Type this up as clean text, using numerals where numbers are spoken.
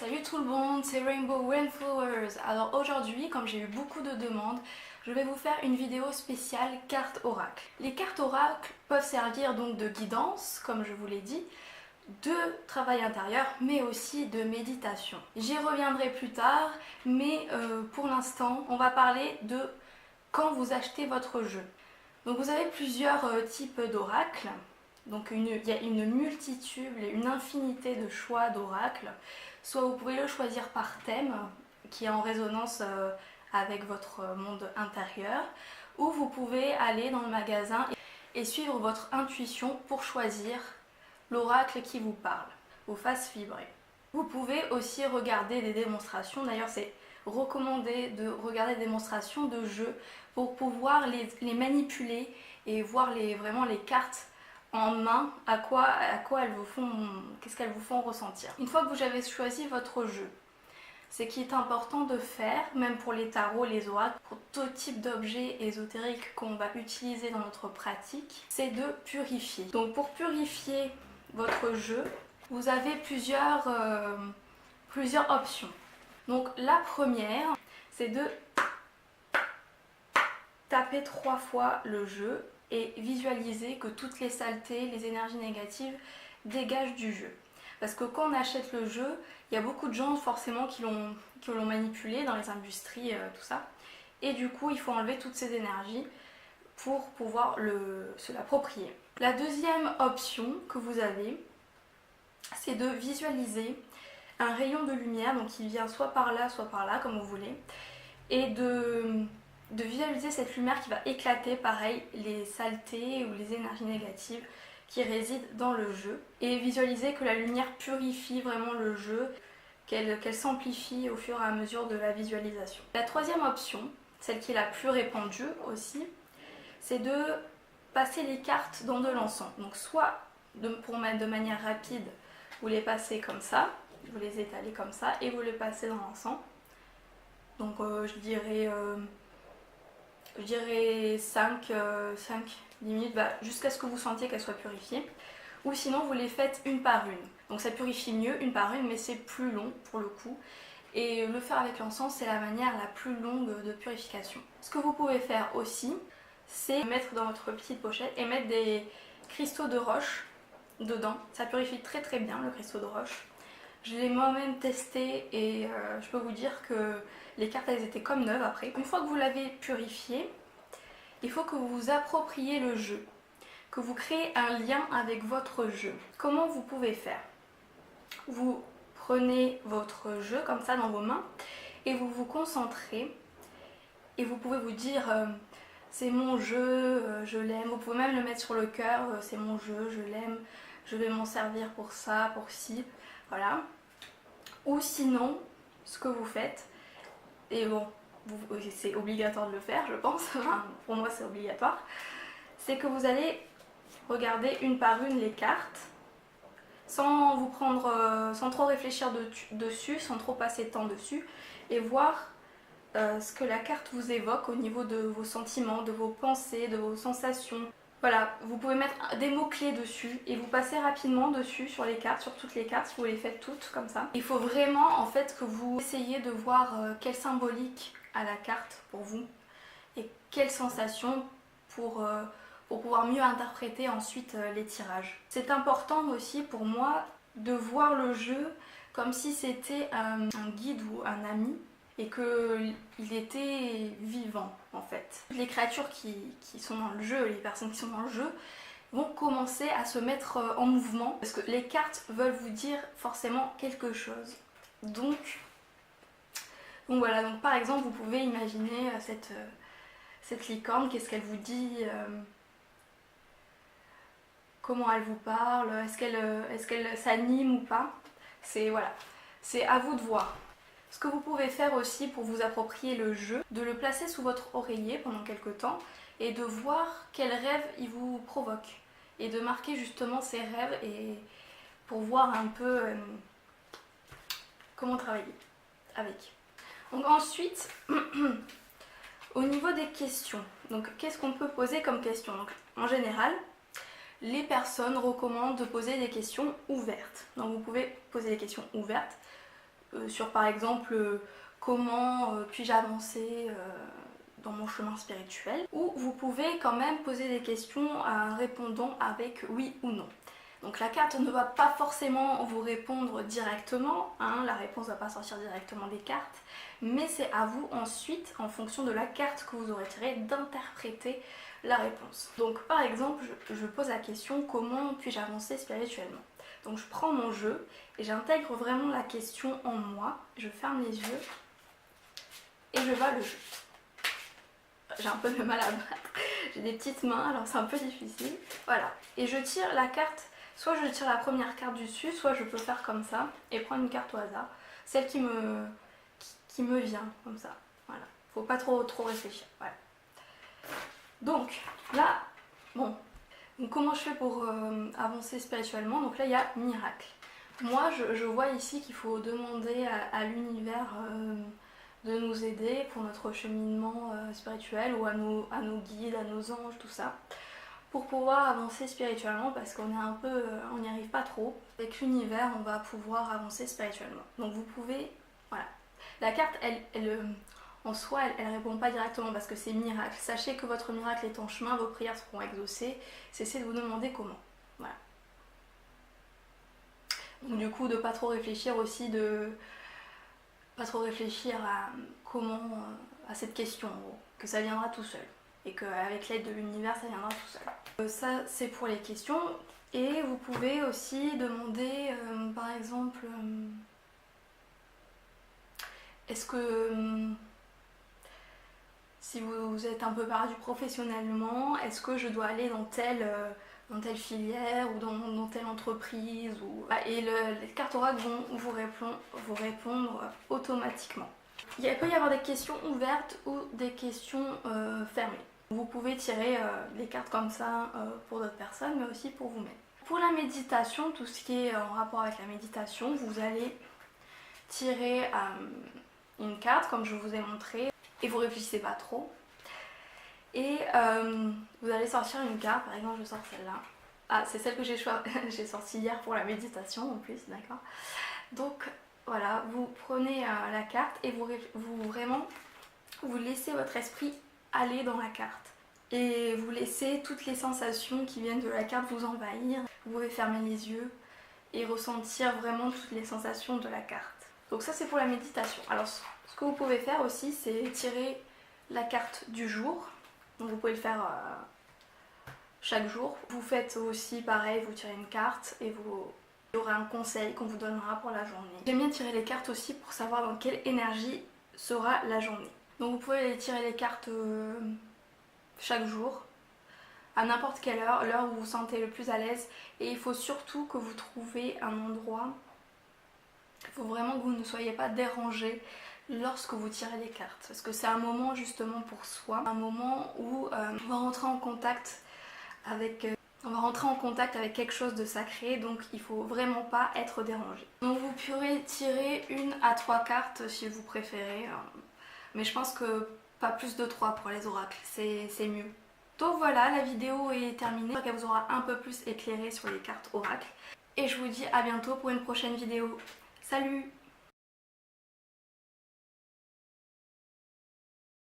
Salut tout le monde, c'est Rainbow Rainflowers. Alors aujourd'hui, comme j'ai eu beaucoup de demandes, je vais vous faire une vidéo spéciale cartes oracle. Les cartes oracle peuvent servir donc de guidance, comme je vous l'ai dit, de travail intérieur, mais aussi de méditation. J'y reviendrai plus tard, mais pour l'instant, on va parler de quand vous achetez votre jeu. Donc vous avez plusieurs types d'oracles. Donc il y a une multitude, une infinité de choix d'oracles. Soit vous pouvez le choisir par thème, qui est en résonance avec votre monde intérieur, ou vous pouvez aller dans le magasin et suivre votre intuition pour choisir l'oracle qui vous parle, vous fasse vibrer. Vous pouvez aussi regarder des démonstrations, d'ailleurs c'est recommandé de regarder des démonstrations de jeux pour pouvoir les manipuler et voir vraiment les cartes en main, à quoi elles vous font, qu'est-ce qu'elles vous font ressentir. Une fois que vous avez choisi votre jeu, ce qui est important de faire, même pour les tarots, les oracles, pour tout type d'objets ésotériques qu'on va utiliser dans notre pratique, c'est de purifier. Donc pour purifier votre jeu, vous avez plusieurs options. Donc la première, c'est de taper 3 fois le jeu et visualiser que toutes les saletés, les énergies négatives dégagent du jeu. Parce que quand on achète le jeu, il y a beaucoup de gens forcément qui l'ont manipulé dans les industries, tout ça. Et du coup, il faut enlever toutes ces énergies pour pouvoir se l'approprier. La deuxième option que vous avez, c'est de visualiser un rayon de lumière, donc qui vient soit par là, comme vous voulez, et de visualiser cette lumière qui va éclater, pareil, les saletés ou les énergies négatives qui résident dans le jeu. Et visualiser que la lumière purifie vraiment le jeu, qu'elle s'amplifie au fur et à mesure de la visualisation. La troisième option, celle qui est la plus répandue aussi, c'est de passer les cartes dans de l'encens. Donc soit pour mettre de manière rapide, vous les passez comme ça, vous les étalez comme ça et vous les passez dans l'encens. Donc je dirais 5-10 minutes, jusqu'à ce que vous sentiez qu'elles soient purifiées. Ou sinon vous les faites une par une. Donc ça purifie mieux une par une, mais c'est plus long pour le coup. Et le faire avec l'encens, c'est la manière la plus longue de purification. Ce que vous pouvez faire aussi, c'est mettre dans votre petite pochette et mettre des cristaux de roche dedans. Ça purifie très très bien le cristaux de roche. Je l'ai moi-même testé et je peux vous dire que les cartes elles étaient comme neuves après. Une fois que vous l'avez purifié, il faut que vous vous appropriez le jeu, que vous créez un lien avec votre jeu. Comment vous pouvez faire? Vous prenez votre jeu comme ça dans vos mains et vous vous concentrez et vous pouvez vous dire c'est mon jeu, je l'aime. Vous pouvez même le mettre sur le cœur, c'est mon jeu, je l'aime, je vais m'en servir pour ça, pour ci, voilà. Ou sinon, ce que vous faites, et bon, c'est obligatoire de le faire, je pense, pour moi c'est obligatoire, c'est que vous allez regarder une par une les cartes, sans vous prendre, sans trop réfléchir dessus, sans trop passer de temps dessus, et voir ce que la carte vous évoque au niveau de vos sentiments, de vos pensées, de vos sensations. Voilà, vous pouvez mettre des mots-clés dessus et vous passez rapidement dessus sur les cartes, sur toutes les cartes, si vous les faites toutes comme ça. Il faut vraiment en fait que vous essayiez de voir quelle symbolique a la carte pour vous et quelle sensation pour pouvoir mieux interpréter ensuite les tirages. C'est important aussi pour moi de voir le jeu comme si c'était un guide ou un ami et qu'il était vivant en fait. Les créatures qui sont dans le jeu, les personnes qui sont dans le jeu, vont commencer à se mettre en mouvement parce que les cartes veulent vous dire forcément quelque chose. Donc voilà, donc par exemple vous pouvez imaginer cette licorne, qu'est-ce qu'elle vous dit, comment elle vous parle, est-ce qu'elle s'anime ou pas. Voilà, c'est à vous de voir. Ce que vous pouvez faire aussi pour vous approprier le jeu, de le placer sous votre oreiller pendant quelques temps et de voir quels rêves il vous provoque. Et de marquer justement ces rêves et pour voir un peu comment travailler avec. Donc ensuite, au niveau des questions, donc qu'est-ce qu'on peut poser comme question? Donc, en général, les personnes recommandent de poser des questions ouvertes. Donc vous pouvez poser des questions ouvertes. sur par exemple comment puis-je avancer dans mon chemin spirituel, ou vous pouvez quand même poser des questions en répondant avec oui ou non. Donc la carte ne va pas forcément vous répondre directement, hein, la réponse ne va pas sortir directement des cartes, mais c'est à vous ensuite, en fonction de la carte que vous aurez tirée, d'interpréter la réponse. Donc par exemple, je pose la question comment puis-je avancer spirituellement. Donc je prends mon jeu et j'intègre vraiment la question en moi, je ferme les yeux et je vais le jeu. J'ai un peu de mal à battre, j'ai des petites mains alors c'est un peu difficile. Voilà, et je tire la carte, soit je tire la première carte du dessus, soit je peux faire comme ça et prendre une carte au hasard, celle qui me vient comme ça. Voilà, faut pas trop réfléchir. Voilà. Donc là, bon, donc comment je fais pour avancer spirituellement? Donc là il y a miracle. Moi je vois ici qu'il faut demander à l'univers de nous aider pour notre cheminement spirituel, ou à nos guides, à nos anges, tout ça, pour pouvoir avancer spirituellement, parce qu'on est un peu, on n'y arrive pas trop. Avec l'univers on va pouvoir avancer spirituellement. Donc vous pouvez, voilà, la carte en soi, elle répond pas directement parce que c'est miracle. Sachez que votre miracle est en chemin, vos prières seront exaucées. Cessez de vous demander comment. Voilà. Donc du coup, de pas trop réfléchir aussi, pas trop réfléchir à comment, à cette question, que ça viendra tout seul. Et qu'avec l'aide de l'univers, ça viendra tout seul. Ça, c'est pour les questions. Et vous pouvez aussi demander, par exemple, est-ce que... si vous êtes un peu perdu professionnellement, est-ce que je dois aller dans telle filière ou dans telle entreprise Et les cartes oracles vont vous répondre automatiquement. Il peut y avoir des questions ouvertes ou des questions fermées. Vous pouvez tirer les cartes comme ça pour d'autres personnes, mais aussi pour vous-même. Pour la méditation, tout ce qui est en rapport avec la méditation, vous allez tirer une carte comme je vous ai montré. Et vous réfléchissez pas trop. Et vous allez sortir une carte, par exemple je sors celle-là. Ah, c'est celle que j'ai sortie hier pour la méditation en plus, d'accord. Donc voilà, vous prenez la carte et vous laissez votre esprit aller dans la carte. Et vous laissez toutes les sensations qui viennent de la carte vous envahir. Vous pouvez fermer les yeux et ressentir vraiment toutes les sensations de la carte. Donc ça c'est pour la méditation. Alors ce que vous pouvez faire aussi, c'est tirer la carte du jour. Donc vous pouvez le faire chaque jour. Vous faites aussi pareil, vous tirez une carte et il y aura un conseil qu'on vous donnera pour la journée. J'aime bien tirer les cartes aussi pour savoir dans quelle énergie sera la journée. Donc vous pouvez tirer les cartes chaque jour, à n'importe quelle heure, l'heure où vous vous sentez le plus à l'aise. Et il faut surtout que vous trouviez un endroit, il faut vraiment que vous ne soyez pas dérangé lorsque vous tirez les cartes, parce que c'est un moment justement pour soi, un moment où on va rentrer en contact avec quelque chose de sacré, donc il faut vraiment pas être dérangé. Donc vous pourrez tirer 1 à 3 cartes si vous préférez, mais je pense que pas plus de 3 pour les oracles, c'est mieux. Donc voilà, la vidéo est terminée, j'espère qu'elle vous aura un peu plus éclairé sur les cartes oracles, et je vous dis à bientôt pour une prochaine vidéo. Salut!